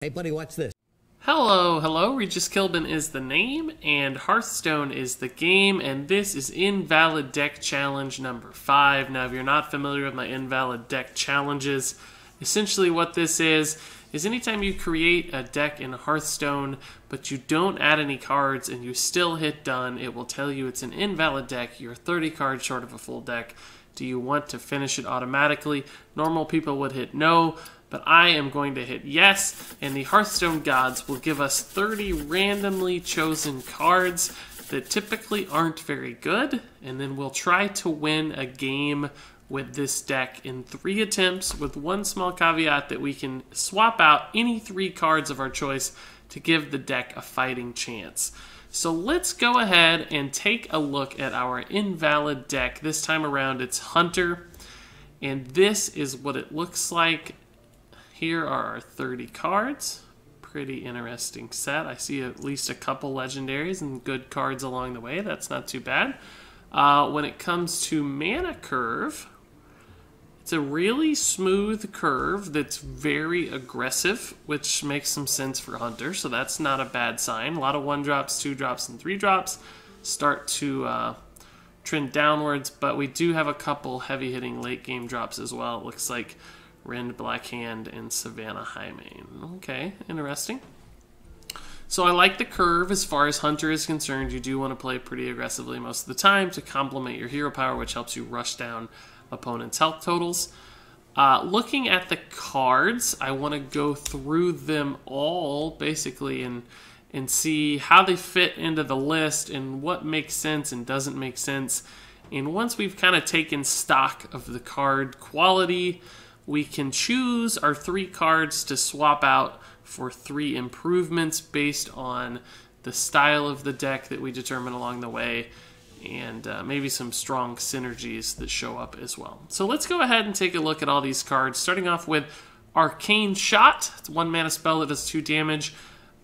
Hey buddy, watch this. Hello, hello, Regis Kilbin is the name, and Hearthstone is the game, and this is Invalid Deck Challenge number 5. Now, if you're not familiar with my Invalid Deck Challenges, essentially what this is anytime you create a deck in Hearthstone, but you don't add any cards and you still hit done, it will tell you it's an invalid deck, you're 30 cards short of a full deck. Do you want to finish it automatically? Normal people would hit no, but I am going to hit yes, and the Hearthstone gods will give us 30 randomly chosen cards that typically aren't very good, and then we'll try to win a game with this deck in 3 attempts, with one small caveat that we can swap out any 3 cards of our choice to give the deck a fighting chance. So let's go ahead and take a look at our invalid deck. This time around it's Hunter, and this is what it looks like. Here are our 30 cards. Pretty interesting set. I see at least a couple legendaries and good cards along the way. That's not too bad. When it comes to mana curve, it's a really smooth curve that's very aggressive, which makes some sense for Hunter, so that's not a bad sign. A lot of 1-drops, 2-drops, and 3-drops start to trend downwards, but we do have a couple heavy-hitting late-game drops as well. It looks like Rend, Blackhand, and Savannah Highmane. Okay, interesting. So I like the curve as far as Hunter is concerned. You do want to play pretty aggressively most of the time to complement your hero power, which helps you rush down opponents' health totals. Looking at the cards, I want to go through them all, basically, and see how they fit into the list and what makes sense and doesn't make sense. And once we've kind of taken stock of the card quality, we can choose our 3 cards to swap out for 3 improvements based on the style of the deck that we determine along the way, and maybe some strong synergies that show up as well. So let's go ahead and take a look at all these cards, starting off with Arcane Shot. It's a 1-mana spell that does 2 damage.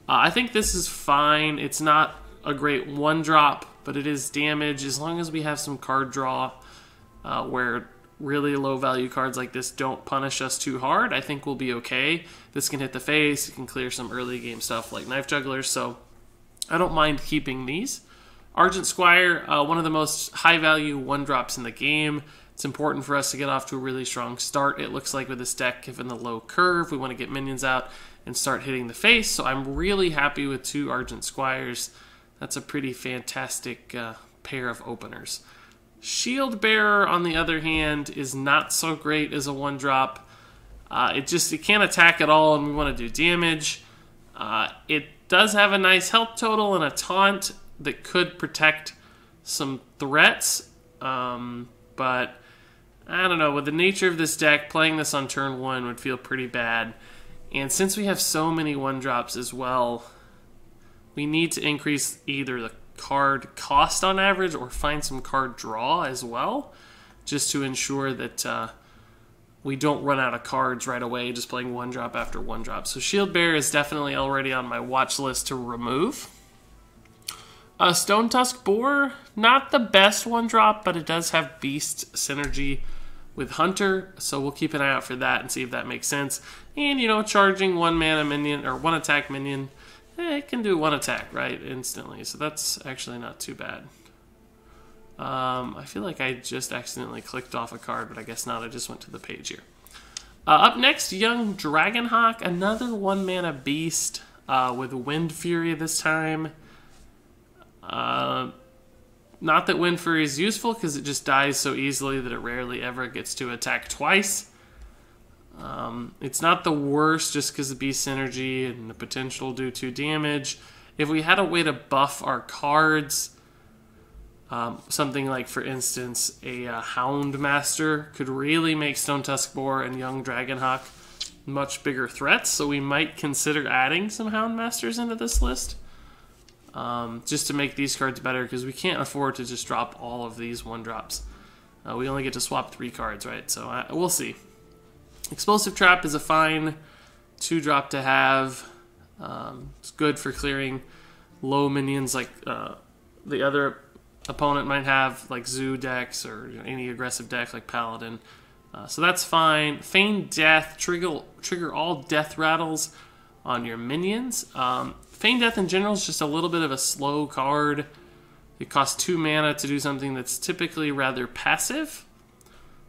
I think this is fine. It's not a great 1-drop, but it is damage. As long as we have some card draw where really low value cards like this don't punish us too hard, I think we'll be okay. This can hit the face, it can clear some early game stuff like Knife Jugglers, so I don't mind keeping these. Argent Squire, one of the most high value 1-drops in the game. It's important for us to get off to a really strong start, it looks like, with this deck, given the low curve. We want to get minions out and start hitting the face, so I'm really happy with 2 Argent Squires. That's a pretty fantastic pair of openers. Shield Bearer, on the other hand, is not so great as a 1-drop. It can't attack at all, and we want to do damage. It does have a nice health total and a taunt that could protect some threats, but I don't know. With the nature of this deck, playing this on turn 1 would feel pretty bad. And since we have so many 1-drops as well, we need to increase either the card cost on average or find some card draw as well, just to ensure that we don't run out of cards right away just playing 1-drop after 1-drop. So Shield Bearer is definitely already on my watch list to remove. Stone Tusk Boar, not the best 1-drop, but it does have Beast synergy with Hunter, so we'll keep an eye out for that and see if that makes sense. And, you know, charging 1-mana minion, or 1-attack minion, it can do 1 attack, right, instantly, so that's actually not too bad. I feel like I just accidentally clicked off a card, but I guess not, I just went to the page here. Up next, Young Dragonhawk, another 1-mana beast with Wind Fury this time. Not that Wind Fury is useful, because it just dies so easily that it rarely ever gets to attack twice. It's not the worst just because of Beast Synergy and the potential to do 2 damage. If we had a way to buff our cards, something like, for instance, a Houndmaster could really make Stone Tusk Boar and Young Dragonhawk much bigger threats, so we might consider adding some Houndmasters into this list. Just to make these cards better, because we can't afford to just drop all of these 1-drops. We only get to swap 3 cards, right? So we'll see. Explosive Trap is a fine 2-drop to have. It's good for clearing low minions like the other opponent might have, like Zoo decks or any aggressive deck like Paladin. So that's fine. Feign Death, trigger all death rattles on your minions. Feign Death in general is just a little bit of a slow card. It costs 2 mana to do something that's typically rather passive.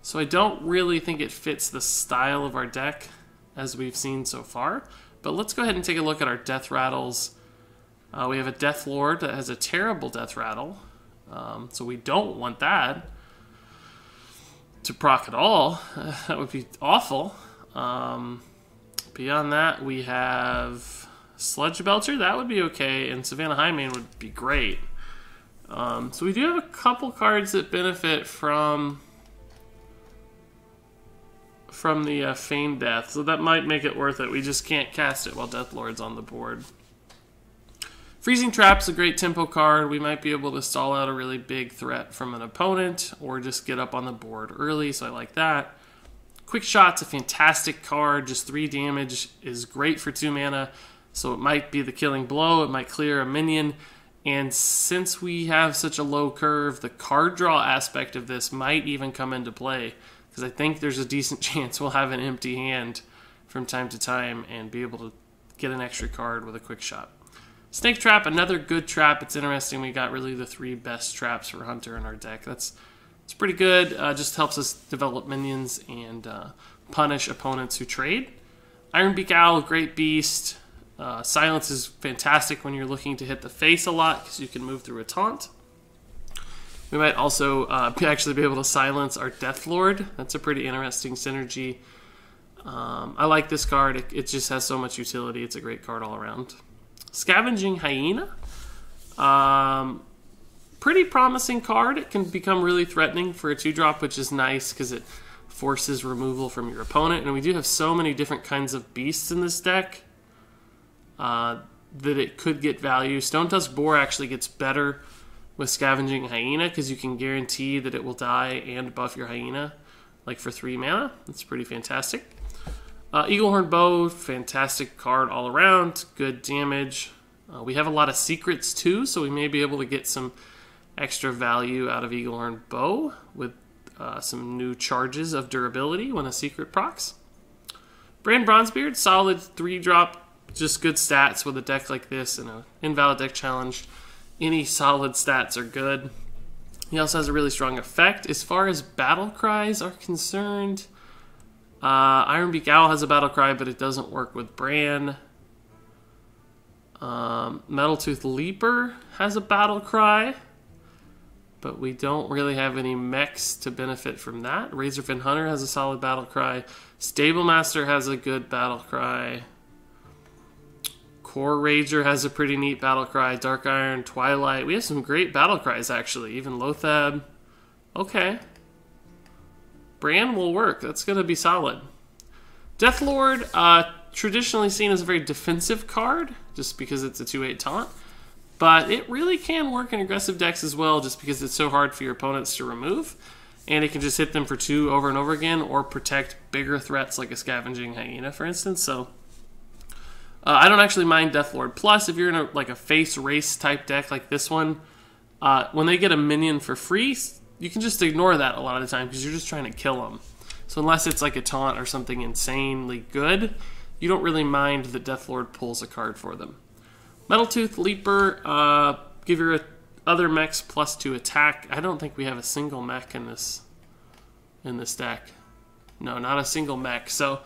So I don't really think it fits the style of our deck as we've seen so far. But let's go ahead and take a look at our death rattles. We have a Death Lord that has a terrible death rattle. So we don't want that to proc at all. That would be awful. Beyond that, we have Sludge Belcher. That would be okay. And Savannah Highmane would be great. So we do have a couple cards that benefit from the Feign Death, so that might make it worth it. We just can't cast it while Death Lord's on the board. Freezing Trap's a great tempo card. We might be able to stall out a really big threat from an opponent or just get up on the board early, so I like that. Quick Shot's a fantastic card. Just 3 damage is great for 2 mana, so it might be the killing blow. It might clear a minion. And since we have such a low curve, the card draw aspect of this might even come into play, because I think there's a decent chance we'll have an empty hand from time to time and be able to get an extra card with a Quick Shot. Snake Trap, another good trap. It's interesting we got really the 3 best traps for Hunter in our deck. It's pretty good. Just helps us develop minions and punish opponents who trade. Ironbeak Owl, great beast. Silence is fantastic when you're looking to hit the face a lot because you can move through a taunt. We might also actually be able to silence our Death Lord. That's a pretty interesting synergy. I like this card. It just has so much utility. It's a great card all around. Scavenging Hyena. Pretty promising card. It can become really threatening for a 2-drop, which is nice because it forces removal from your opponent. And we do have so many different kinds of beasts in this deck that it could get value. Stone Tusk Boar actually gets better with Scavenging Hyena because you can guarantee that it will die and buff your Hyena, like for 3 mana. That's pretty fantastic. Eaglehorn Bow, fantastic card all around, good damage. We have a lot of secrets too, so we may be able to get some extra value out of Eaglehorn Bow with some new charges of durability when a secret procs. Brand Bronzebeard, solid 3-drop, just good stats with a deck like this and an Invalid deck challenge. Any solid stats are good. He also has a really strong effect. As far as battle cries are concerned, Ironbeak Owl has a battle cry, but it doesn't work with Bran. Metaltooth Leaper has a battle cry, but we don't really have any mechs to benefit from that. Razorfin Hunter has a solid battle cry. Stablemaster has a good battle cry. Core Rager has a pretty neat battle cry. Dark Iron, Twilight. We have some great battle cries, actually. Even Lothab. Okay. Bran will work. That's going to be solid. Death Lord, traditionally seen as a very defensive card, just because it's a 2/8 taunt. But it really can work in aggressive decks as well, just because it's so hard for your opponents to remove. And it can just hit them for 2 over and over again, or protect bigger threats like a Scavenging Hyena, for instance. So I don't actually mind Death Lord. Plus, if you're in a face race type deck like this one, when they get a minion for free, you can just ignore that a lot of the time because you're just trying to kill them. So unless it's like a taunt or something insanely good, you don't really mind that Death Lord pulls a card for them. Metaltooth Leaper, give your other mechs +2 attack. I don't think we have a single mech in this deck. No, not a single mech. So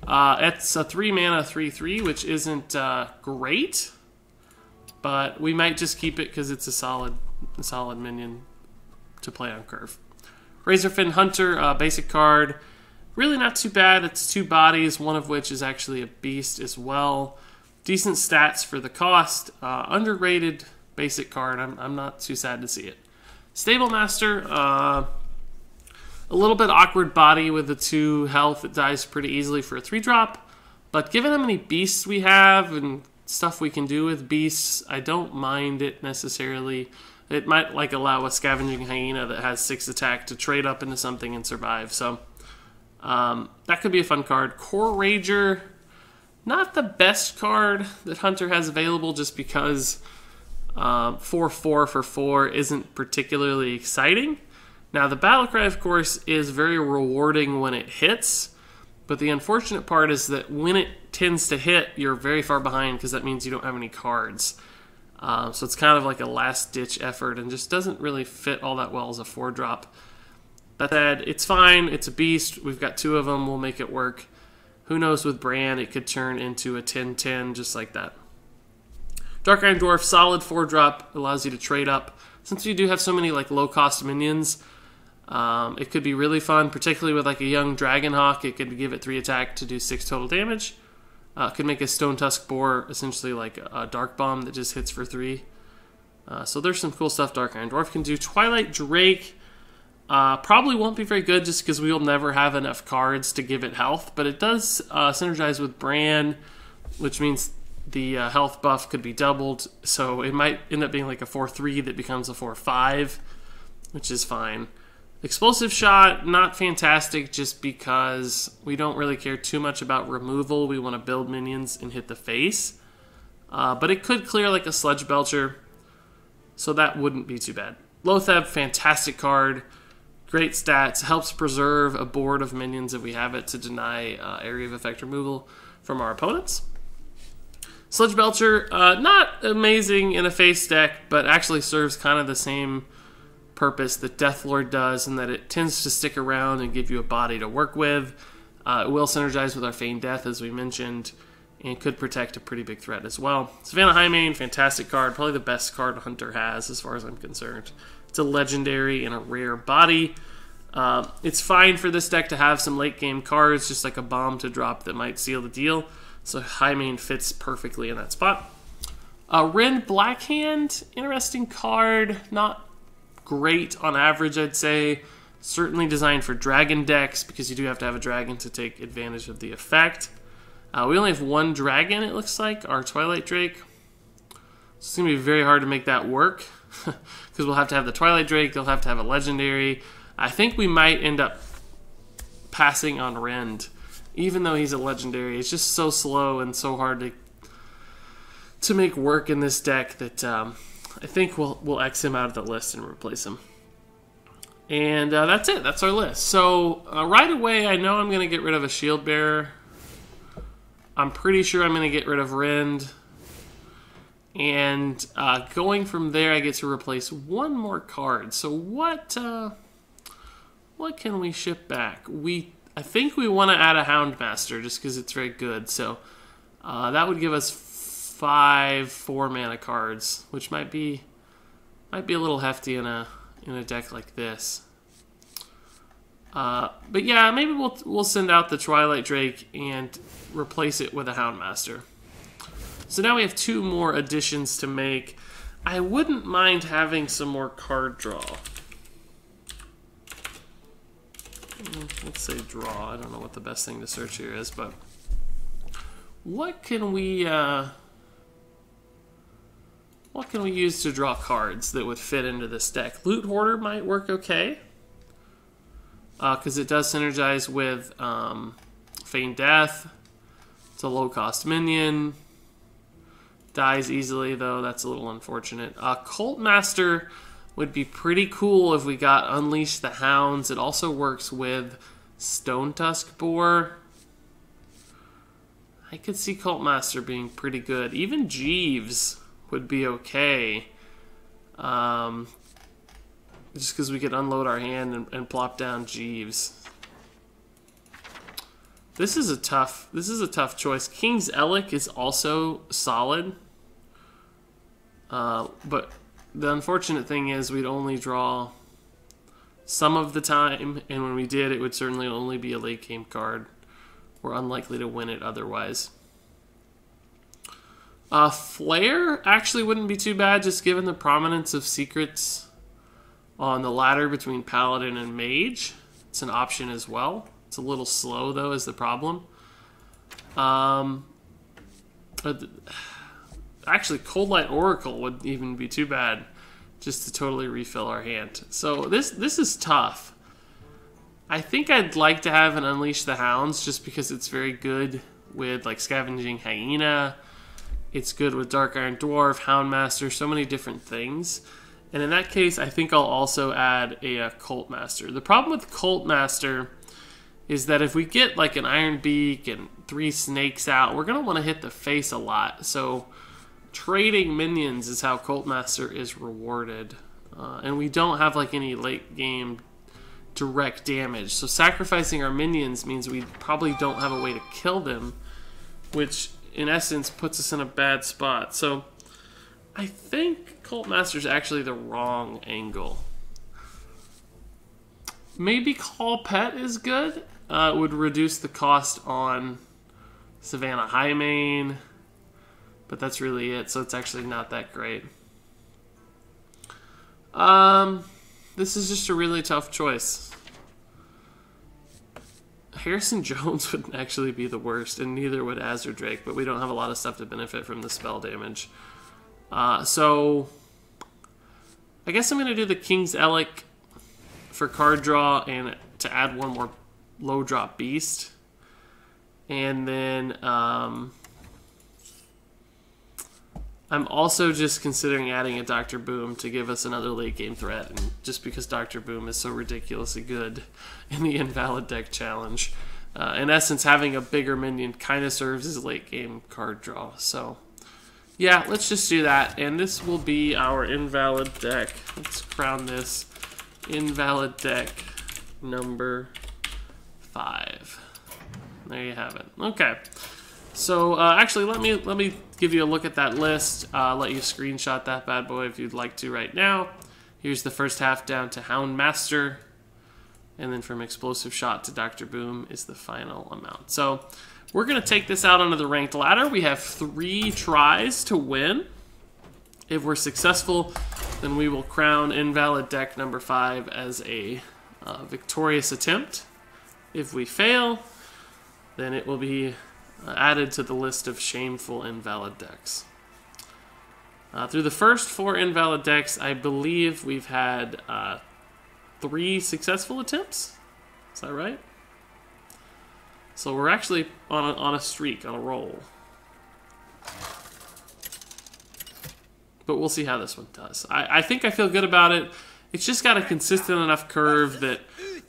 it's a 3 mana 3/3, which isn't great, but we might just keep it because it's a solid minion to play on curve. Razorfin Hunter, basic card, really not too bad. It's 2 bodies, one of which is actually a beast as well. Decent stats for the cost. Underrated basic card. I'm not too sad to see it. Stablemaster, a little bit awkward body with the 2 health. It dies pretty easily for a 3-drop. But given how many beasts we have and stuff we can do with beasts, I don't mind it necessarily. It might allow a Scavenging Hyena that has 6 attack to trade up into something and survive. So that could be a fun card. Core Rager, not the best card that Hunter has available, just because 4/4 for 4 isn't particularly exciting. Now the battle cry, of course, is very rewarding when it hits, But the unfortunate part is that when it tends to hit, you're very far behind because that means you don't have any cards. So it's kind of like a last-ditch effort and just doesn't really fit all that well as a 4-drop. That said, it's fine. It's a beast. We've got 2 of them. We'll make it work. Who knows, with Bran, it could turn into a 10-10 just like that. Dark Iron Dwarf, solid 4-drop, allows you to trade up. Since you do have so many like low-cost minions, it could be really fun, particularly with like a young Dragonhawk. It could give it 3 attack to do 6 total damage. It could make a Stone Tusk Boar essentially like a Dark Bomb that just hits for 3. So there's some cool stuff Dark Iron Dwarf can do. Twilight Drake probably won't be very good just because we'll never have enough cards to give it health, but it does synergize with Bran, which means the health buff could be doubled, so it might end up being like a 4-3 that becomes a 4-5, which is fine. Explosive Shot, not fantastic just because we don't really care too much about removal. We want to build minions and hit the face. But it could clear like a Sludge Belcher, so that wouldn't be too bad. Lotheb, fantastic card. Great stats. Helps preserve a board of minions if we have it to deny area of effect removal from our opponents. Sludge Belcher, not amazing in a face deck, but actually serves kind of the same purpose that Deathlord does, in that it tends to stick around and give you a body to work with. It will synergize with our Feigned Death, as we mentioned, and could protect a pretty big threat as well. Savannah Highmane, fantastic card, probably the best card Hunter has as far as I'm concerned. It's a legendary and a rare body. It's fine for this deck to have some late game cards, just like a bomb to drop that might seal the deal. So Highmane fits perfectly in that spot. Ren Blackhand, interesting card, not great on average, I'd say. Certainly designed for dragon decks because you do have to have a dragon to take advantage of the effect. We only have 1 dragon, it looks like, our Twilight Drake. So it's going to be very hard to make that work because we'll have to have the Twilight Drake, they'll have to have a legendary. I think we might end up passing on Rend, even though he's a legendary. It's just so slow and so hard to make work in this deck that I think we'll X him out of the list and replace him. And that's it. That's our list. So right away, I know I'm going to get rid of a Shield Bearer. I'm pretty sure I'm going to get rid of Rend. And going from there, I get to replace 1 more card. So what can we ship back? I think we want to add a Houndmaster just because it's very good. So that would give us 5 4-mana cards, which might be a little hefty in a deck like this. But yeah, maybe we'll send out the Twilight Drake and replace it with a Houndmaster. So now we have 2 more additions to make. I wouldn't mind having some more card draw. Let's say draw. I don't know what the best thing to search here is, but what can we use to draw cards that would fit into this deck? Loot Hoarder might work okay, because it does synergize with Feigned Death. It's a low-cost minion. Dies easily, though. That's a little unfortunate. Cult Master would be pretty cool if we got Unleash the Hounds. It also works with Stone Tusk Boar. I could see Cult Master being pretty good. Even Jeeves would be okay. Just because we could unload our hand and plop down Jeeves. This is a tough choice. King's Elec is also solid. But the unfortunate thing is we'd only draw some of the time, and when we did, it would certainly only be a late game card. We're unlikely to win it otherwise. Flare actually wouldn't be too bad, just given the prominence of secrets on the ladder between Paladin and Mage. It's an option as well. It's a little slow, though, is the problem. Actually, Cold Light Oracle would even be too bad, just to totally refill our hand. So this is tough. I think I'd like to have an Unleash the Hounds, just because it's very good with like Scavenging Hyena. It's good with Dark Iron Dwarf, Houndmaster, so many different things. And in that case, I think I'll also add a Cult Master. The problem with Cult Master is that if we get like an Iron Beak and 3 snakes out, we're going to want to hit the face a lot. So trading minions is how Cult Master is rewarded. And we don't have like any late game direct damage. So sacrificing our minions means we probably don't have a way to kill them, which in essence puts us in a bad spot. So I think Cult Master is actually the wrong angle. Maybe Call Pet is good. It would reduce the cost on Savannah Highmane, but that's really it, so it's actually not that great. This is just a really tough choice. Harrison Jones would actually be the worst, and neither would Azure Drake, but we don't have a lot of stuff to benefit from the spell damage. So I guess I'm going to do the King's Elic for card draw and to add one more low drop beast. And then I'm also just considering adding a Dr. Boom to give us another late game threat, and just because Dr. Boom is so ridiculously good in the Invalid deck challenge. In essence, having a bigger minion kind of serves as late game card draw. So yeah, let's just do that, and this will be our Invalid deck. Let's crown this Invalid deck number 5. There you have it. Okay. So actually, let me give you a look at that list. Let you screenshot that bad boy if you'd like to right now. Here's the first half down to Houndmaster, and then from Explosive Shot to Dr. Boom is the final amount. So we're going to take this out onto the ranked ladder. We have 3 tries to win. If we're successful, then we will crown Invalid deck number 5 as a victorious attempt. If we fail, then it will be added to the list of shameful invalid decks. Through the first 4 invalid decks, I believe we've had 3 successful attempts. Is that right? So we're actually on a streak, on a roll. But we'll see how this one does. I think I feel good about it. It's just got a consistent enough curve that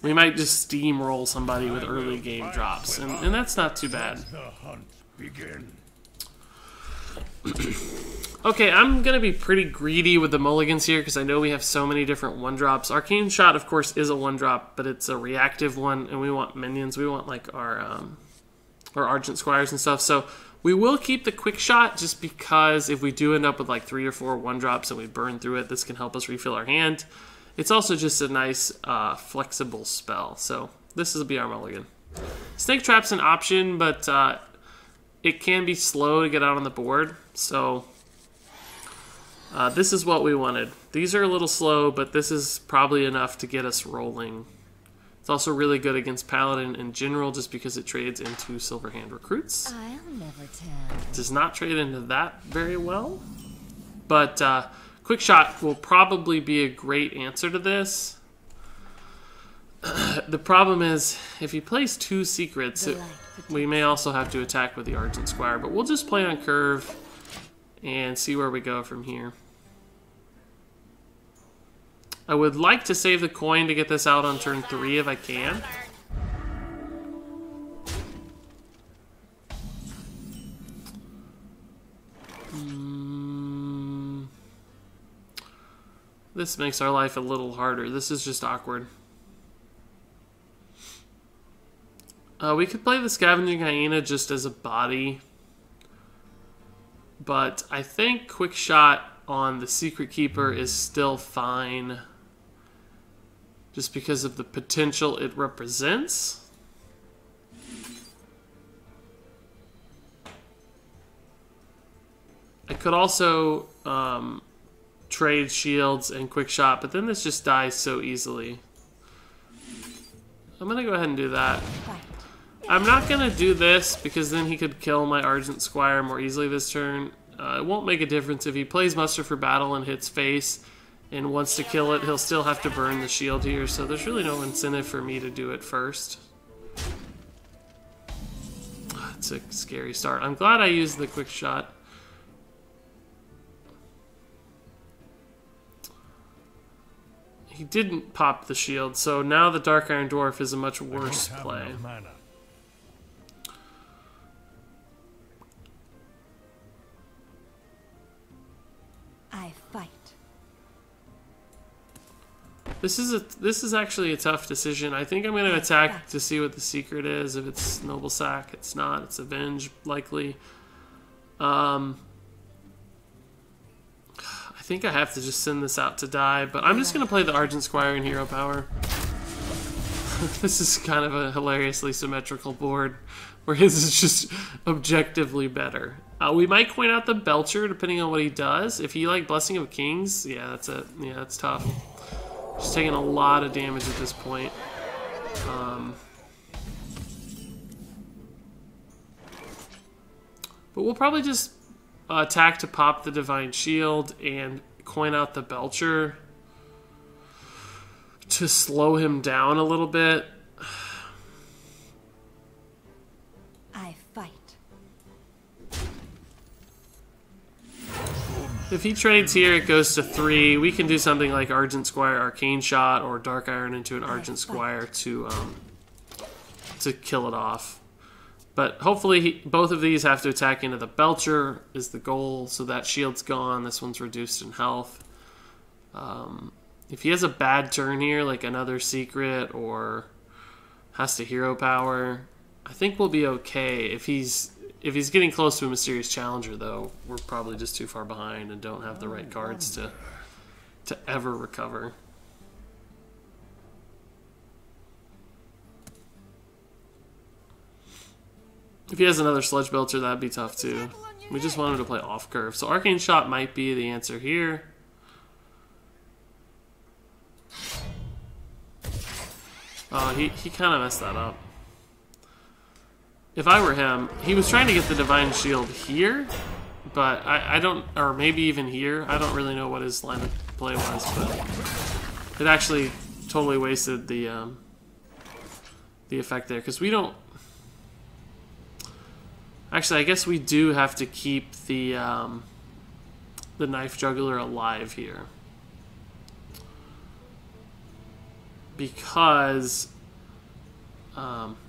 we might just steamroll somebody with early game drops, and that's not too bad. Okay, I'm going to be pretty greedy with the mulligans here because I know we have so many different 1-drops. Arcane Shot, of course, is a 1-drop, but it's a reactive one, and we want minions. We want like our Argent Squires and stuff. So we will keep the Quick Shot just because if we do end up with like 3 or 4 1-drops and we burn through it, this can help us refill our hand. It's also just a nice flexible spell. So this will be our mulligan. Snake Trap's an option, but it can be slow to get out on the board. So this is what we wanted. These are a little slow, but this is probably enough to get us rolling. It's also really good against Paladin in general just because it trades into Silverhand Recruits. I'll never tell. It does not trade into that very well. But Quick Shot will probably be a great answer to this. The problem is, if he plays 2 secrets, we may also have to attack with the Argent Squire. But we'll just play on curve and see where we go from here. I would like to save the coin to get this out on turn 3 if I can. This makes our life a little harder. This is just awkward. We could play the Scavenging Hyena just as a body. But I think Quick Shot on the Secret Keeper is still fine. Just because of the potential it represents. I could also trade shields and Quick Shot, but then this just dies so easily. I'm going to go ahead and do that. I'm not going to do this because then he could kill my Argent Squire more easily this turn. It won't make a difference if he plays Muster for Battle and hits face and wants to kill it. He'll still have to burn the shield here, so there's really no incentive for me to do it first. It's a scary start. I'm glad I used the Quick Shot. He didn't pop the shield, so now the Dark Iron Dwarf is a much worse play. I fight. This is actually a tough decision. I think I'm going to attack to see what the secret is. If it's Noble Sack, it's not. It's Avenge, likely. I think I have to just send this out to die, but I'm just going to play the Argent Squire in Hero Power. This is kind of a hilariously symmetrical board, where his is just objectively better. We might coin out the Belcher, depending on what he does. If he, like, Blessing of Kings, yeah, that's tough. Just taking a lot of damage at this point. But we'll probably just attack to pop the Divine Shield and coin out the Belcher to slow him down a little bit. I fight. If he trades here, it goes to 3. We can do something like Argent Squire, Arcane Shot, or Dark Iron into an Argent Squire to kill it off. But hopefully both of these have to attack into the Belcher is the goal, so that shield's gone. This one's reduced in health. If he has a bad turn here, like another secret or has to hero power, I think we'll be okay. If he's getting close to a Mysterious Challenger, though, we're probably just too far behind and don't have the right cards to ever recover. If he has another Sludge Belcher, that'd be tough too. We just want him to play off curve. So Arcane Shot might be the answer here. Oh, he kind of messed that up. If I were him, he was trying to get the Divine Shield here, but I don't, or maybe even here. I don't really know what his line of play was, but it actually totally wasted the effect there, because we don't. Actually, I guess we do have to keep the Knife Juggler alive here, because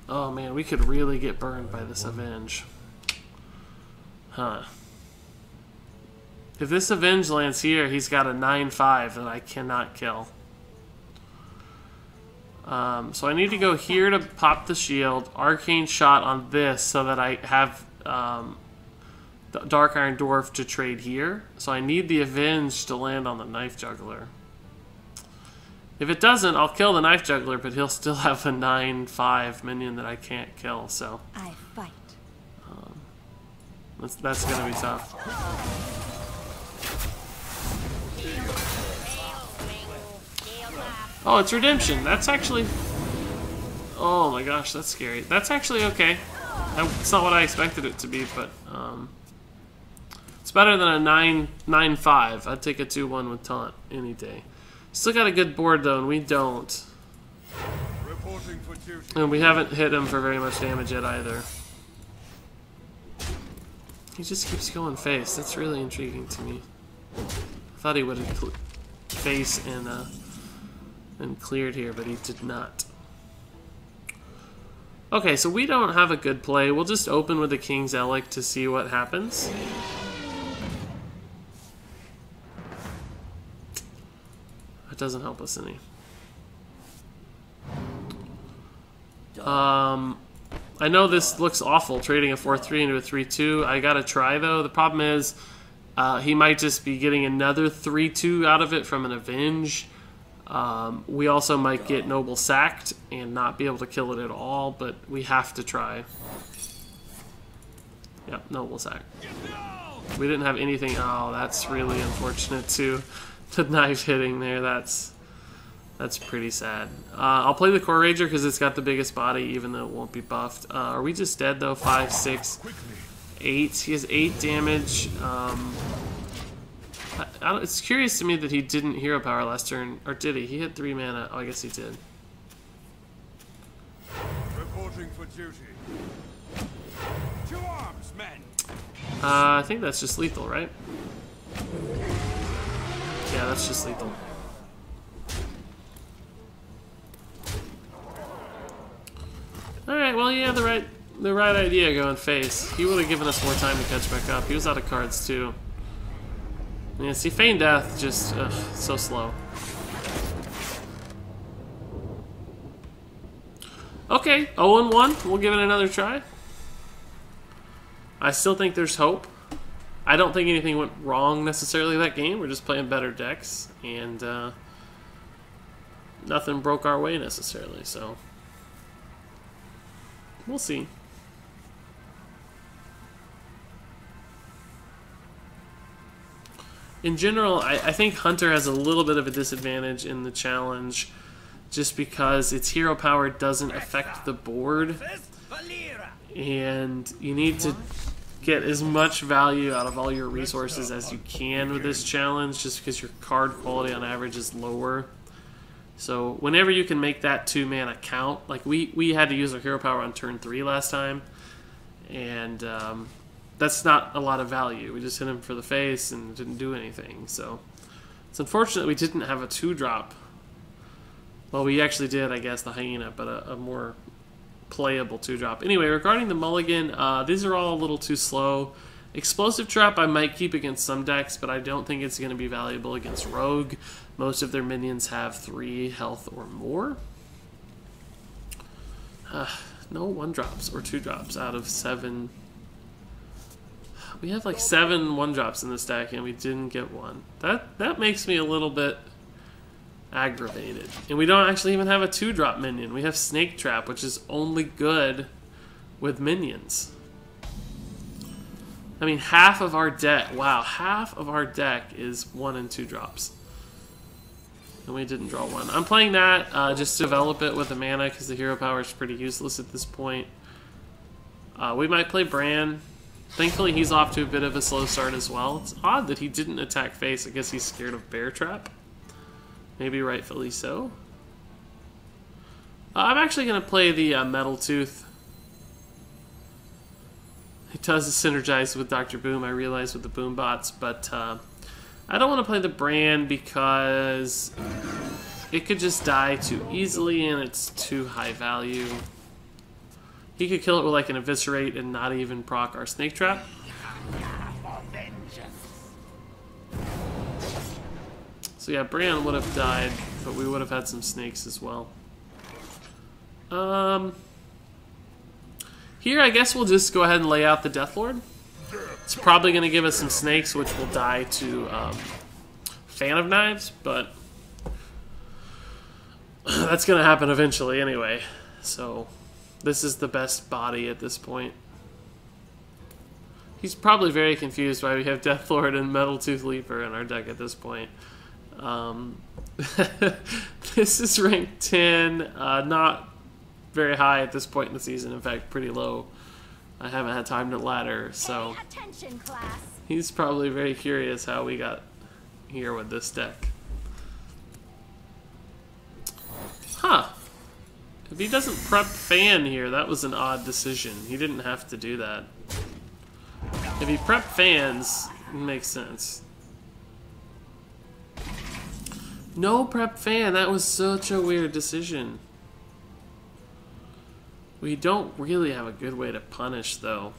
oh man, we could really get burned by this Avenge. Huh. If this Avenge lands here, he's got a 9/5 that I cannot kill. So I need to go here to pop the shield, Arcane Shot on this so that I have the Dark Iron Dwarf to trade here. So I need the Avenge to land on the Knife Juggler. If it doesn't, I'll kill the Knife Juggler, but he'll still have a 9/5 minion that I can't kill, so I fight. that's gonna be tough. Oh, it's Redemption. That's actually... Oh my gosh, that's scary. That's actually okay. It's not what I expected it to be, but it's better than a 9/5. I'd take a 2/1 with Taunt any day. Still got a good board though, and we don't. And we haven't hit him for very much damage yet either. He just keeps going face. That's really intriguing to me. I thought he would have face and cleared here, but he did not. Okay, so we don't have a good play. We'll just open with the King's Elic to see what happens. That doesn't help us any. I know this looks awful, trading a 4/3 into a 3/2. I gotta try though. The problem is he might just be getting another 3/2 out of it from an Avenge. We also might get Noble sacked and not be able to kill it at all, but we have to try. Yep, Noble sack. We didn't have anything. Oh, that's really unfortunate too. The knife hitting there, that's pretty sad. I'll play the Core Rager because it's got the biggest body, even though it won't be buffed. Are we just dead though? 5, 6, 8. He has 8 damage. It's curious to me that he didn't hero power last turn, or did he? He had 3 mana. Oh, I guess he did. Reporting for duty. To arms, men. I think that's just lethal, right? Yeah, that's just lethal. Alright, well, yeah, the right idea going face. He would have given us more time to catch back up. He was out of cards, too. Yeah, see, Feign Death, just, so slow. Okay, 0-1. We'll give it another try. I still think there's hope. I don't think anything went wrong necessarily that game. We're just playing better decks, and nothing broke our way necessarily, so we'll see. In general, I think Hunter has a little bit of a disadvantage in the challenge just because its hero power doesn't affect the board, and you need to get as much value out of all your resources as you can with this challenge just because your card quality on average is lower. So whenever you can make that 2-mana count, like we had to use our hero power on turn 3 last time, and that's not a lot of value. We just hit him for the face and didn't do anything. So it's unfortunate we didn't have a 2-drop. Well, we actually did, I guess, the Hyena, but a more playable 2-drop. Anyway, regarding the mulligan, these are all a little too slow. Explosive Trap I might keep against some decks, but I don't think it's going to be valuable against Rogue. Most of their minions have 3 health or more. No 1-drops or 2-drops out of 7. We have like 7 1-drops in this deck, and we didn't get one. That makes me a little bit aggravated. And we don't actually even have a 2-drop minion. We have Snake Trap, which is only good with minions. I mean, half of our deck, wow, half of our deck is 1 and 2 drops. And we didn't draw one. I'm playing that just to develop it with the mana because the hero power is pretty useless at this point. We might play Bran. Thankfully, he's off to a bit of a slow start as well. It's odd that he didn't attack face. I guess he's scared of Bear Trap. Maybe rightfully so. I'm actually going to play the Metal Tooth. It does synergize with Dr. Boom, I realize, with the Boom bots, but I don't want to play the Brand because it could just die too easily and it's too high value. He could kill it with like an Eviscerate and not even proc our Snake Trap. So yeah, Bran would have died, but we would have had some snakes as well. Here, I guess we'll just go ahead and lay out the Deathlord. It's probably going to give us some snakes, which will die to Fan of Knives, but that's going to happen eventually anyway. So this is the best body at this point. He's probably very confused why we have Deathlord and Metal Tooth Leaper in our deck at this point. This is rank 10, not very high at this point in the season. In fact, pretty low. I haven't had time to ladder, so Attention, class. he's probably very curious how we got here with this deck. Huh. If he doesn't prep Fan here, that was an odd decision. He didn't have to do that. If he prep Fans, it makes sense. No prep Fan, that was such a weird decision. We don't really have a good way to punish, though.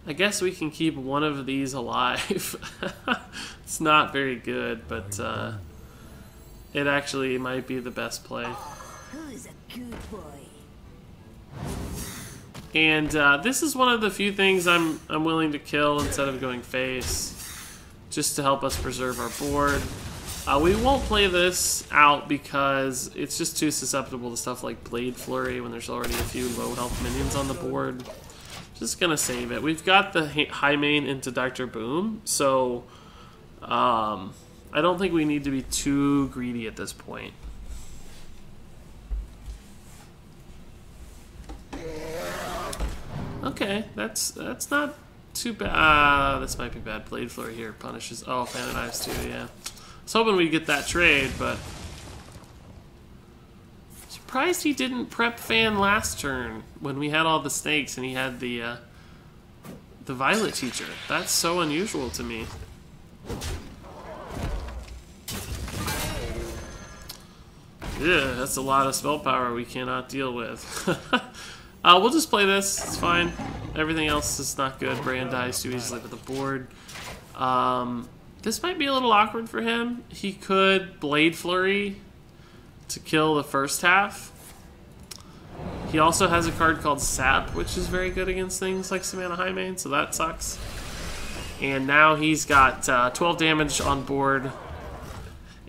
I guess we can keep one of these alive. It's not very good, but it actually might be the best play. Who's a good boy? And this is one of the few things I'm willing to kill instead of going face, just to help us preserve our board. We won't play this out because it's just too susceptible to stuff like Blade Flurry when there's already a few low health minions on the board. Just gonna save it. We've got the high main into Dr. Boom, so I don't think we need to be too greedy at this point. Okay, that's not too bad. This might be bad. Blade Flurry here punishes. Oh, Fan of Knives too. Yeah, I was hoping we'd get that trade, but surprised he didn't prep Fan last turn when we had all the snakes and he had the Violet Teacher. That's so unusual to me. Yeah, that's a lot of spell power we cannot deal with. We'll just play this. It's fine. Everything else is not good. Brand dies too easily with the board. This might be a little awkward for him. He could Blade Flurry to kill the first half. He also has a card called Sap, which is very good against things like Savannah Highmane, so that sucks. And now he's got 12 damage on board,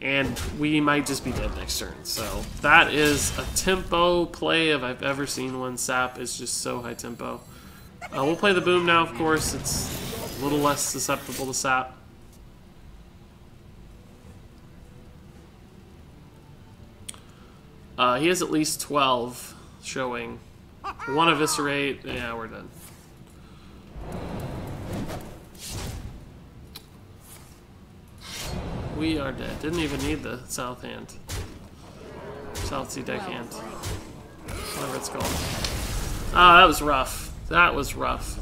and we might just be dead next turn. So that is a tempo play if I've ever seen one. Sap is just so high tempo. We'll play the Boom now, of course. It's a little less susceptible to Sap. He has at least 12 showing. One Eviscerate. Yeah, we're done. We are dead. Didn't even need the South hand. South Sea deck hand. Whatever it's called. Ah, that was rough. That was rough.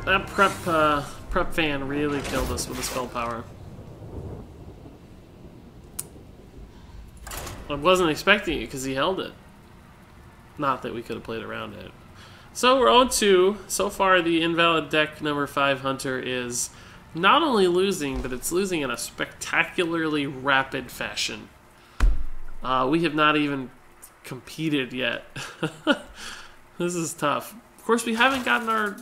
That prep fan really killed us with the spell power. I wasn't expecting it because he held it. Not that we could have played around it. So we're 0-2. So far, the Invalid deck number 5 Hunter is not only losing, but it's losing in a spectacularly rapid fashion. We have not even competed yet. This is tough. Of course, we haven't gotten our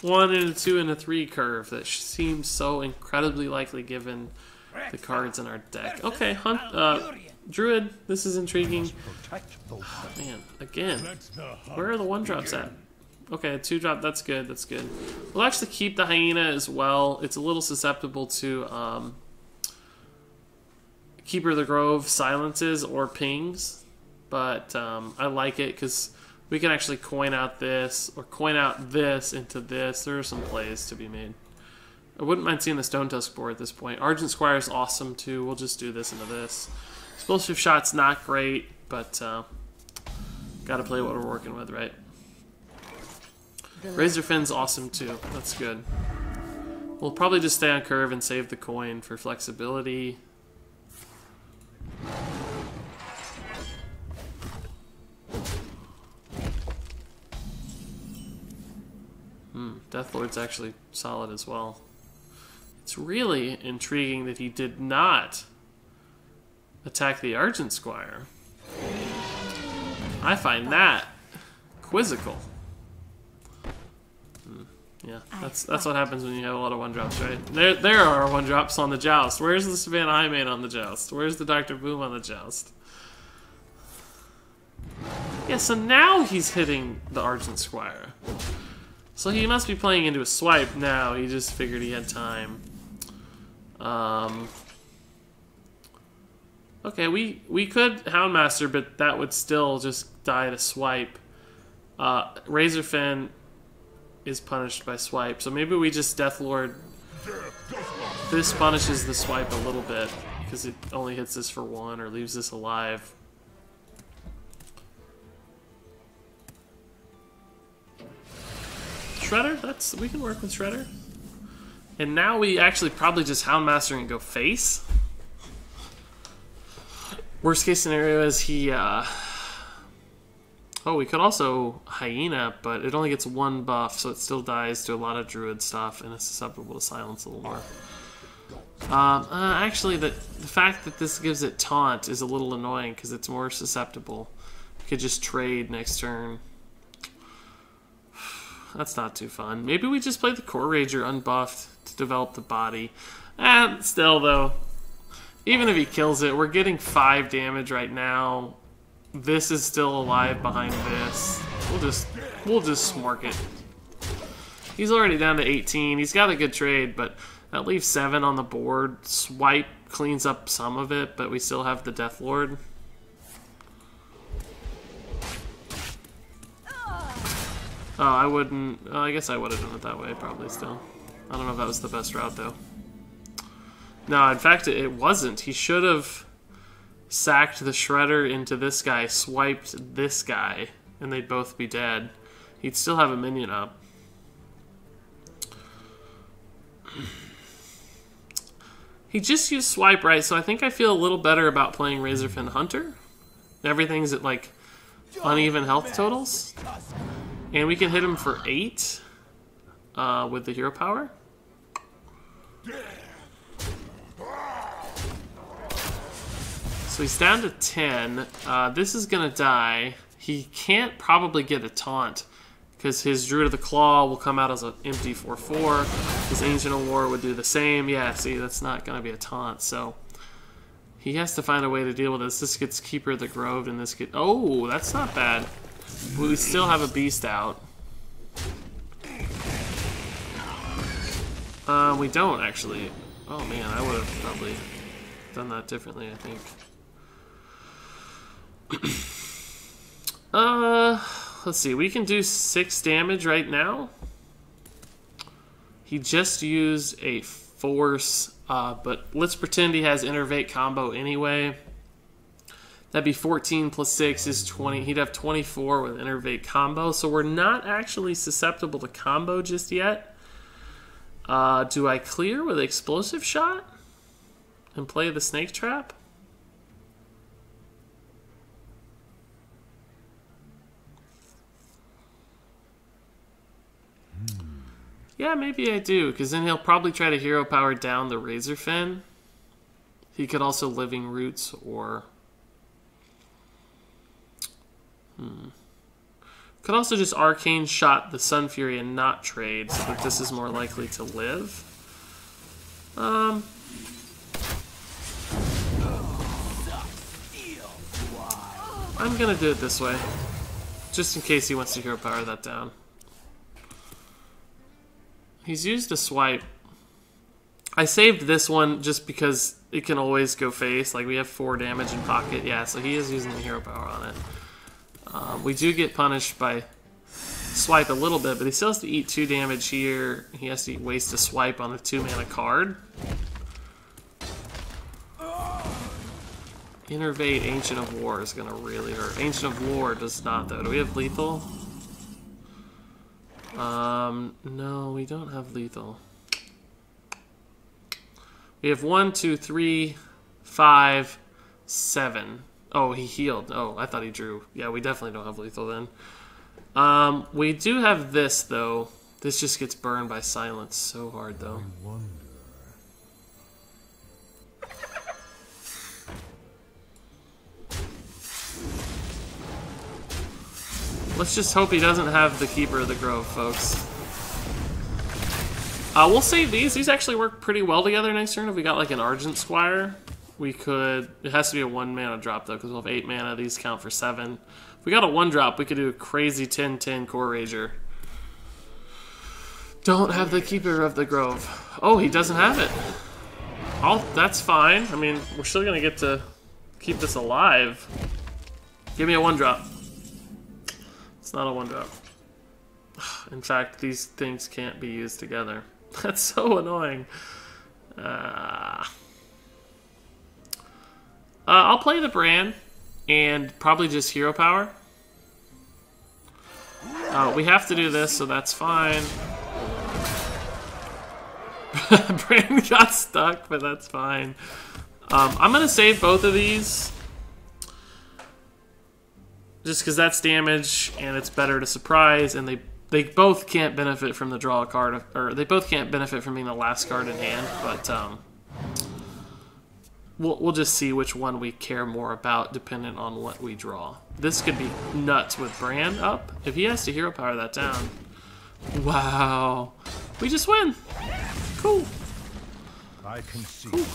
1 and a 2 and a 3 curve that seems so incredibly likely given the cards in our deck. Okay, Druid, this is intriguing. Oh, man, again, where are the 1-drops at? Okay, 2-drop, that's good, that's good. We'll actually keep the Hyena as well. It's a little susceptible to Keeper of the Grove silences or pings, but I like it because we can actually coin out this or coin out this into this. There are some plays to be made. I wouldn't mind seeing the Stone Tusk board at this point. Argent Squire is awesome too. We'll just do this into this. Explosive Shot's not great, but gotta play what we're working with, right? Razor Fin's awesome too. That's good. We'll probably just stay on curve and save the coin for flexibility. Deathlord's actually solid as well. It's really intriguing that he did not attack the Argent Squire. I find that quizzical. Yeah, that's what happens when you have a lot of 1-drops, right? There are 1-drops on the Joust. Where's the Savannah Highmane on the Joust? Where's the Dr. Boom on the Joust? Yeah, so now he's hitting the Argent Squire. So he must be playing into a swipe now. He just figured he had time. Okay, we could Houndmaster, but that would still just die to swipe. Razorfin is punished by swipe, so maybe we just Deathlord. This punishes the swipe a little bit because it only hits this for 1 or leaves this alive. Shredder, we can work with Shredder. And now we actually probably just Houndmaster and go face. Worst case scenario is he oh, we could also Hyena, but it only gets 1 buff, so it still dies to a lot of Druid stuff and is susceptible to silence a little more. Actually, the fact that this gives it Taunt is a little annoying because it's more susceptible. We could just trade next turn. That's not too fun. Maybe we just play the Core Rager unbuffed to develop the body. And still, though, even if he kills it, we're getting 5 damage right now. This is still alive behind this. We'll just smork it. He's already down to 18. He's got a good trade, but that leaves 7 on the board. Swipe cleans up some of it, but we still have the Deathlord. Oh, I wouldn't... Oh, I guess I would have done it that way, probably still. I don't know if that was the best route, though. No, in fact, it wasn't. He should have sacked the Shredder into this guy, swiped this guy, and they'd both be dead. He'd still have a minion up. He just used swipe right, so I think I feel a little better about playing Razorfin Hunter. Everything's at like uneven health totals. And we can hit him for 8 with the hero power. So he's down to 10. This is gonna die. He can't probably get a taunt because his Druid of the Claw will come out as an empty 4/4. His Ancient of War would do the same. Yeah, see, that's not gonna be a taunt. So he has to find a way to deal with this. This gets Keeper of the Grove, and this get. Oh, that's not bad. We still have a beast out. We don't actually. Oh man, I would have probably done that differently, I think. Let's see. We can do 6 damage right now. He just used a force, but let's pretend he has Innervate combo anyway. That'd be 14 plus 6 is 20. He'd have 24 with Innervate combo, so we're not actually susceptible to combo just yet. Do I clear with Explosive Shot and play the Snake Trap? Yeah, maybe I do, because then he'll probably try to hero power down the Razorfin. He could also Living Roots or... Could also just Arcane Shot the Sun Fury and not trade, so that this is more likely to live. I'm gonna do it this way, just in case he wants to hero power that down. He's used a swipe. I saved this one just because it can always go face. Like, we have 4 damage in pocket. Yeah, so he is using the hero power on it. We do get punished by swipe a little bit, but he still has to eat 2 damage here. He has to waste a swipe on the 2-mana card. Innervate Ancient of War is going to really hurt. Ancient of War does not, though. Do we have lethal? No, we don't have lethal. We have 1, 2, 3, 5, 7. Oh, he healed. Oh, I thought he drew. Yeah, we definitely don't have lethal then. We do have this, though. This just gets burned by silence so hard, though. Let's just hope he doesn't have the Keeper of the Grove, folks. We'll save these. These actually work pretty well together next turn. If we got like an Argent Squire, we could... It has to be a 1-mana drop, though, because we'll have 8 mana. These count for 7. If we got a 1-drop, we could do a crazy 10-10 Core Rager. Don't have the Keeper of the Grove. Oh, he doesn't have it. Oh, that's fine. I mean, we're still going to get to keep this alive. Give me a 1-drop. It's not a 1-drop. In fact, these things can't be used together. That's so annoying. I'll play the Bran and probably just hero power. We have to do this, so that's fine. Bran got stuck, but that's fine. I'm going to save both of these. Just because that's damage, and it's better to surprise, and they both can't benefit from the draw a card, or they both can't benefit from being the last card in hand, but we'll just see which one we care more about dependent on what we draw. This could be nuts with Bran up. If he has to hero power that down. Wow. We just win. Cool.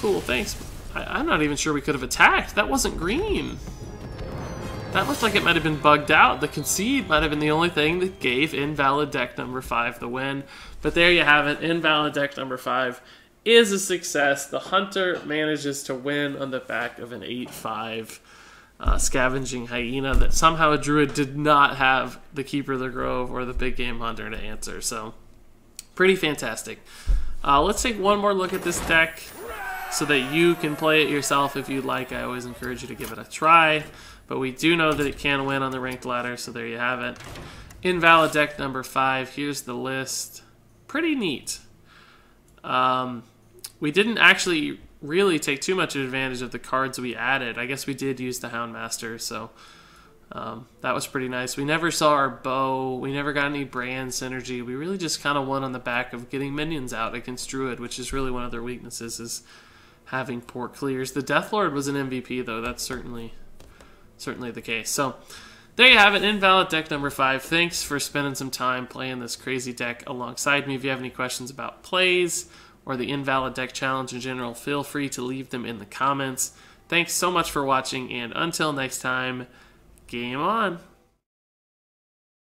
Cool, thanks. I'm not even sure we could have attacked. That wasn't green. That looked like it might have been bugged out. The concede might have been the only thing that gave Invalid deck number 5 the win. But there you have it. Invalid deck number 5 is a success. The Hunter manages to win on the back of an 8-5 Scavenging Hyena that somehow a Druid did not have the Keeper of the Grove or the Big Game Hunter to answer. So, pretty fantastic. Let's take one more look at this deck so that you can play it yourself if you'd like. I always encourage you to give it a try. But we do know that it can win on the ranked ladder, so there you have it. Invalid deck number 5. Here's the list. Pretty neat. We didn't actually really take too much advantage of the cards we added. I guess we did use the Houndmaster, so that was pretty nice. We never saw our bow. We never got any brand synergy. We really just kind of won on the back of getting minions out against Druid, which is really one of their weaknesses, is having poor clears. The Deathlord was an MVP, though. That's certainly the case. So there you have it, Invalid deck number 5. Thanks for spending some time playing this crazy deck alongside me. If you have any questions about plays or the Invalid deck challenge in general, feel free to leave them in the comments. Thanks so much for watching, and until next time, game on!